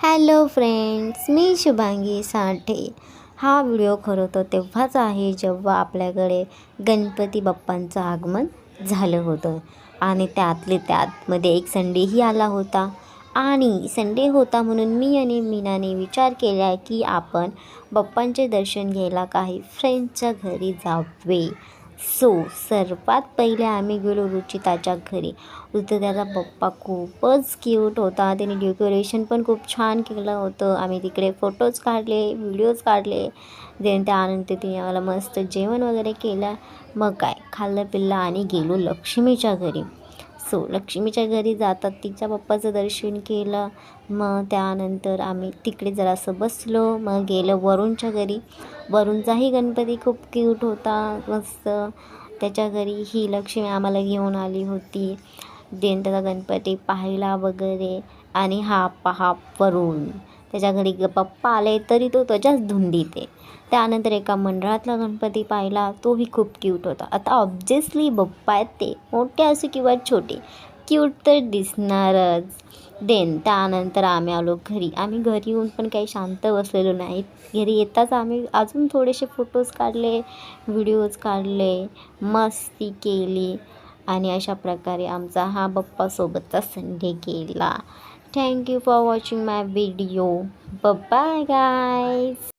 Hello friends, मी शुभांगी साठे. हा video खरं तर तेव्हाच आहे जेव्हा आपल्याकडे गणपती बाप्पांचं आगमन झालं होतं आणि त्यातमध्ये एक संडेही आला होता. आणि संडे होता म्हणून मी आणि मीनाने विचार केला की आपण बाप्पांचे दर्शन घ्यायला काही फ्रेंड्सच्या घरी जावे. सर्वात पहिले आम्ही गेलो रुचिताच्या घरी. रुचिताचा पप्पा खूपच क्यूट होता. त्याने डेकोरेशन पण खूप छान केलं होतं. आम्ही तिकडे फोटोज काढले, व्हिडिओज काढले. त्यानंतर तिने आम्हाला मस्त जेवण वगैरे केलं. मग काय खाल्लं पिल्लं आणि गेलो लक्ष्मीच्या घरी. लक्ष्मीच्या घरी जातात तिच्या पप्पाचं दर्शन केलं. मग त्यानंतर आम्ही तिकडे जरासं बसलो. मग गेलं वरुणच्या घरी. वरुणचाही गणपती खूप क्यूट होता, मस्त. त्याच्या घरी ही लक्ष्मी आम्हाला घेऊन आली होती. त्याचा गणपती पाहिला वगैरे. आणि हा पहा वरुण, त्याच्या घरी पप्पा आले तरी तो त्याच्याच धुंदीत आहे. त्यानंतर एका मंडळातला गणपती पाहिला, तोही खूप क्यूट होता. आता ऑब्व्हियसली बाप्पा आहेत ते मोठे असो किंवा छोटे, क्यूट तर दिसणारच. त्यानंतर आम्ही आलो घरी. आम्ही घरी येऊन पण काही शांत बसलेलो नाहीत. घरी येताच आम्ही अजून थोडेसे फोटोज काढले, व्हिडिओज काढले, मस्ती केली. आणि अशा प्रकारे आमचा हा बाप्पासोबतचा संडे गेला. Thank you for watching my video. Bye guys.